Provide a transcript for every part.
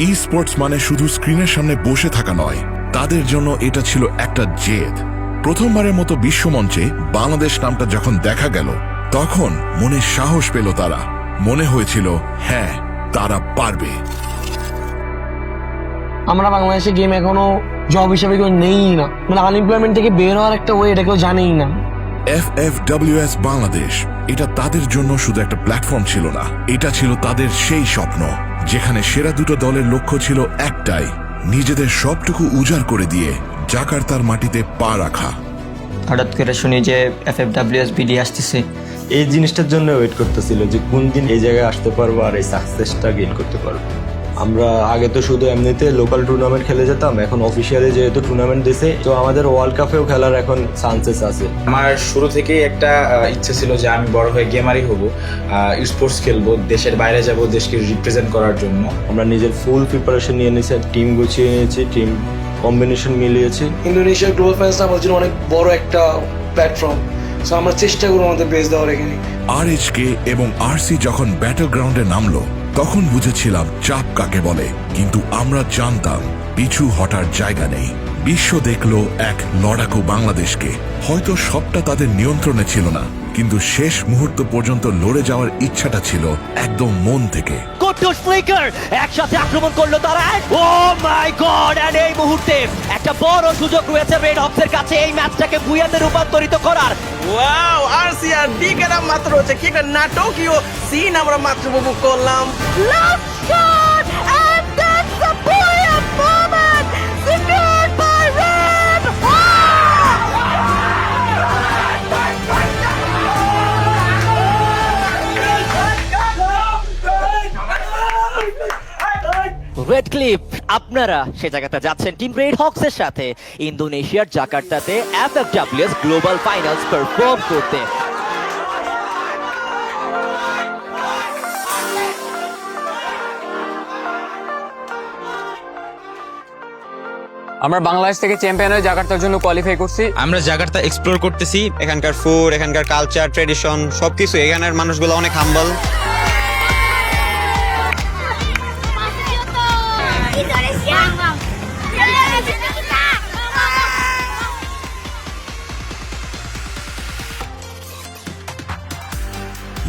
ই sports মানে শুধু স্ক্রিনের সামনে বসে থাকা নয়, তাদের জন্য এটা ছিল একটা জেদ। প্রথমবারের মতো বিশ্বমঞ্চে বাংলাদেশ নামটা যখন দেখা গেল, তখন মনে সাহস পেল তারা। মনে হয়েছিল হ্যাঁ, তারা পারবে। আমরা বাংলাদেশে গেম এখনো জব হিসেবে কেউ নেই না, মানে আনএমপ্লয়মেন্ট থেকে বের হওয়ার একটা ওয়ে এটা কেউ জানেই না। FFWS বাংলাদেশ এটা তাদের জন্য শুধু একটা প্ল্যাটফর্ম ছিল না, এটা ছিল তাদের সেই স্বপ্ন যেখানে সেরা দুটো দলের লক্ষ্য ছিল একটাই, নিজেদের সবটুকু উজাড় করে দিয়ে জাকার্তার মাটিতে পা রাখা। হঠাৎ করে শুনি যে FFWS BD আসতেছে। এই জিনিসটার জন্য ওয়েট করতেছিল যে কোন দিন এই জায়গায় আসতে পারবো আর এই সাকসেসটা গেইন করতে পারবো। আমরা আগে তো শুধু এমনিতে লোকাল টুর্নামেন্ট খেলে যেতাম, এখন অফিসিয়ালি যেহেতু টুর্নামেন্ট দিছে, তো আমাদের ওয়ার্ল্ড কাপেও খেলার এখন চান্সেস আছে। আমার শুরু থেকেই একটা ইচ্ছে ছিল যে আমি বড় হয়ে গেমারই হব, স্পোর্টস খেলবো, দেশের বাইরে যাব দেশকে রিপ্রেজেন্ট করার জন্য। আমরা নিজের ফুল প্রিপারেশন নিয়ে নিয়েছি, টিম গুছিয়ে নিয়েছি, টিম কম্বিনেশন মিলিয়েছি। ইন্দোনেশিয়ার গ্লোবাল ফাইনালস আমাদের জন্য অনেক বড় একটা প্ল্যাটফর্ম, সো আমরা চেষ্টা করবো আমাদের বেস দেওয়ার এখানে। RHK এবং RC যখন ব্যাটল গ্রাউন্ডে নামলো, তখন বুঝেছিলাম চাপ কাকে বলে, কিন্তু আমরা জানতাম পিছু হটার জায়গা নেই। বিশ্ব দেখলো এক লড়াকু বাংলাদেশকে। হয়তো সবটা তাদের নিয়ন্ত্রণে ছিল না, কিন্তু শেষ মুহূর্ত পর্যন্ত লড়ে যাওয়ার ইচ্ছাটা ছিল একদম মন থেকে। কুট্টুস ফ্লিকার একসাথে আক্রমণ করলো তারা। ও মাই গড! এন্ড এই মুহূর্তে একটা বড় সুযোগ রয়েছে রেড হকসের কাছে এই ম্যাচটাকে বুয়াতে রূপান্তরিত করার। ওয়াও, আরসিআর ডিকেরা মাত্র হচ্ছে কি একটা নাটকীয় সিন আমরা মাত্র উপভোগ করলাম। Last shot, and that's a brilliant moment, secured by Red. Red clip, আপনারা সে জায়গাতে যাচ্ছেন টিম রেড হকসের সাথে ইন্দোনেশিয়ার জাকার্তাতে FFWS গ্লোবাল ফাইনালস পারফর্ম করতে। আমরা বাংলাদেশ থেকে চ্যাম্পিয়ন হয়ে জাকার্তার জন্য কোয়ালিফাই করছি। আমরা জাকার্তা এক্সপ্লোর করতেছি, এখানকার ফুড, এখানকার কালচার, ট্রেডিশন সবকিছু। এখানের মানুষগুলো অনেক হাম্বল। Indonesia.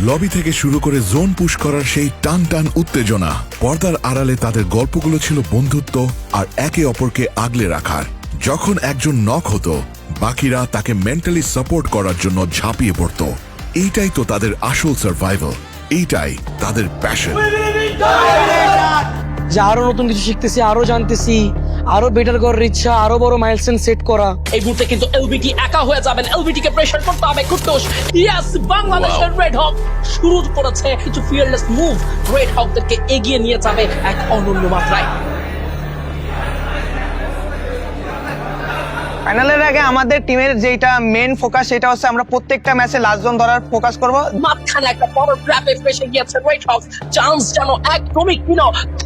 লবি থেকে শুরু করে জোন পুশ করার সেই টান টান উত্তেজনা, পর্দার আড়ালে তাদের গল্পগুলো ছিল বন্ধুত্ব আর একে অপরকে আগলে রাখার। যখন একজন নক হতো, বাকিরা তাকে মেন্টালি সাপোর্ট করার জন্য ঝাঁপিয়ে পড়ত। এইটাই তো তাদের আসল সার্ভাইভাল, এইটাই তাদের প্যাশন। যে আরো নতুন কিছু শিখতেছি, আরো জানতেছি, আরো বেটার করার ইচ্ছা, আরো বড় মাইলস্টোন সেট করা। এই মুহূর্তে কিন্তু এলবিটি একা হয়ে যাবেন, এলবিটি কে প্রেসার করতে হবে। কুট্টুস, ইয়েস, বাংলাদেশের রেড হক শুরু করেছে কিছু ফিয়ারলেস মুভ, রেড হকদেরকে এগিয়ে নিয়ে যাবে এক অনন্য মাত্রায়। ফাইনালের আগে আমাদের টিমের যেটা মেন ফোকাস সেটা হচ্ছে আমরা প্রত্যেকটা ম্যাচে লাস্ট জোন ধরার ফোকাস করব। মাঝখানে একটা বড় ট্র্যাপে ফেসে গিয়েছে রেড হক, চান্স যেন একদমই কিনা।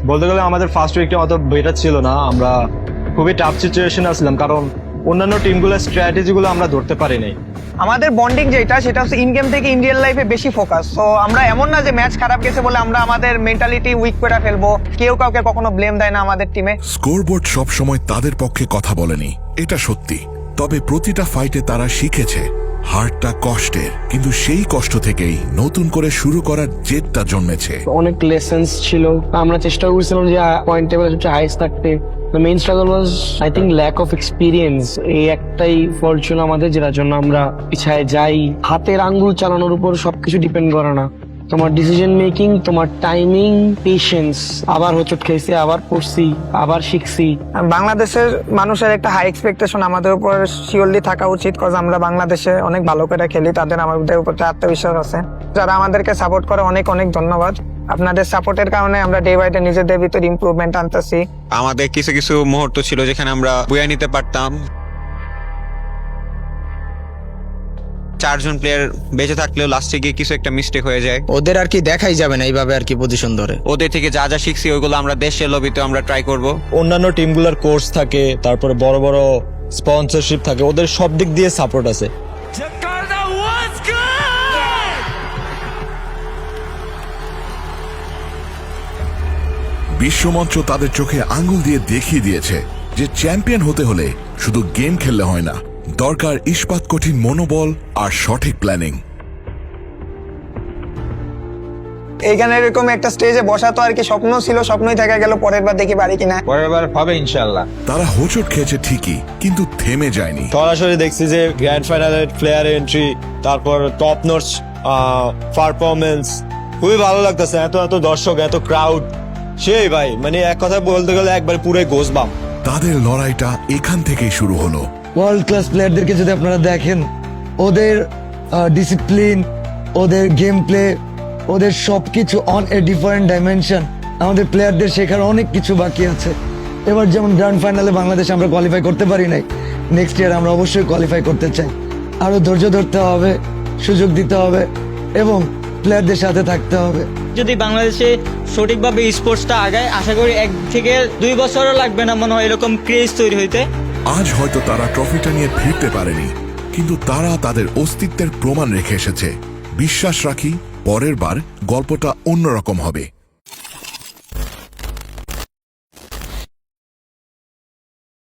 বলতে গেলে আমাদের ফার্স্ট উইকটা অত বেটার ছিল না, আমরা খুবই টাফ সিচুয়েশনে আসলাম, কারণ অন্যান্য টিমগুলোর স্ট্র্যাটেজিগুলো আমরা ধরতে পারি নাই। আমাদের বন্ডিং যেটা সেটা হচ্ছে ইন গেম থেকে ইন রিয়েল লাইফে বেশি ফোকাস। তো আমরা এমন না যে ম্যাচ খারাপ গেছে বলে আমরা আমাদের মেন্টালিটি উইক করে ফেলবো, কেউ কাউকে কখনো ব্লেম দেয় না আমাদের টিমে। স্কোরবোর্ড সবসময় তাদের পক্ষে কথা বলেনি, এটা সত্যি। তবে প্রতিটা ফাইটে তারা শিখেছে হারটা কষ্টের, কিন্তু সেই কষ্ট থেকেই নতুন করে শুরু করার জেদটা জন্মেছে। অনেক লেসেন্স ছিল, আমরা চেষ্টা করছিলাম যে পয়েন্ট টেবিল সবচেয়ে হাইস্ট থাকতে। The main struggle was, I think, lack of experience. এই একটাই ফল্ট ছিল আমাদের, যেটার জন্য আমরা পিছায় যাই। হাতের আঙ্গুল চালানোর উপর সবকিছু ডিপেন্ড করে না, তোমার ডিসিশন মেকিং, তোমার টাইমিং, পেশেন্স। আবার হোঁচট খেয়েছি, আবার পড়ছি, আবার শিখছি। বাংলাদেশের মানুষের একটা হাই এক্সপেকটেশন আমাদের উপর শিওরলি থাকা উচিত, কজ আমরা বাংলাদেশে অনেক ভালো করে খেলি, তাদের আমাদের উপর আত্মবিশ্বাস আছে। যারা আমাদেরকে সাপোর্ট করে অনেক অনেক ধন্যবাদ। আপনাদের সাপোর্টের কারণে আমরা ডে বাই ডে নিজেদের ভিতর ইমপ্রুভমেন্ট আনতেছি। আমাদের কিছু কিছু মুহূর্ত ছিল যেখানে আমরা বুয়া নিতে পারতাম। 4 জন প্লেয়ার বেঁচে থাকলেও লাস্টে গিয়ে কিছু একটা মিস্টেক হয়ে যায়। ওদের আর কি দেখাই যাবে না এইভাবে আর কি পজিশন ধরে। ওদের থেকে যা যা শিখছি ওইগুলো আমরা দেশের লবিতে আমরা ট্রাই করব। অন্যান্য টিমগুলোর কোর্স থাকে, তারপরে বড় বড় স্পন্সরশিপ থাকে, ওদের সব দিক দিয়ে সাপোর্ট আছে। বিশ্বমঞ্চ তাদের চোখে আঙ্গুল দিয়ে দেখিয়ে দিয়েছে যে চ্যাম্পিয়ন হতে হলে শুধু গেম খেললে হয় না, দরকার ইস্পাত কঠিন মনোবল আর সঠিক প্ল্যানিং। এইখানে এরকম একটা স্টেজে বসা তো আর কি স্বপ্ন ছিল, স্বপ্নই থেকে গেল, পরের বার দেখি বাড়ি কিনা। পরের বার হবে ইনশাল্লাহ। তারা হোঁচট খেয়েছে ঠিকই, কিন্তু থেমে যায়নি। সরাসরি দেখছি যে গ্র্যান্ড ফাইনালের প্লেয়ার এন্ট্রি, তারপর টপ নোটস পারফরমেন্স, খুবই ভালো লাগতেছে। এত এত দর্শক, এত ক্রাউড, সেই ভাই মানে এক কথা বলতে গেলে একবার পুরো গোসবাম। তাদের লড়াইটা এখান থেকেই শুরু হলো। ওয়ার্ল্ড ক্লাস প্লেয়ারদেরকে যদি আপনারা দেখেন, ওদের ডিসিপ্লিন, ওদের গেম প্লে, ওদের সবকিছু অন এ ডিফারেন্ট ডাইমেনশন। আমাদের প্লেয়ারদের শেখার অনেক কিছু বাকি আছে। এবার যেমন গ্র্যান্ড ফাইনালে বাংলাদেশে আমরা কোয়ালিফাই করতে পারি নাই, নেক্সট ইয়ার আমরা অবশ্যই কোয়ালিফাই করতে চাই। আরো ধৈর্য ধরতে হবে, সুযোগ দিতে হবে এবং প্লেয়ারদের সাথে থাকতে হবে। যদি বাংলাদেশে সঠিকভাবে স্পোর্টসটা আগায়, আশা করি 1 থেকে 2 বছরও লাগবে না মনে হয় এরকম ক্রেজ তৈরি হইতে। আজ হয়তো তারা ট্রফিটা নিয়ে ফিরতে পারেনি, কিন্তু তারা তাদের অস্তিত্বের প্রমাণ রেখে এসেছে। বিশ্বাস রাখি পরের বার গল্পটা অন্যরকম হবে।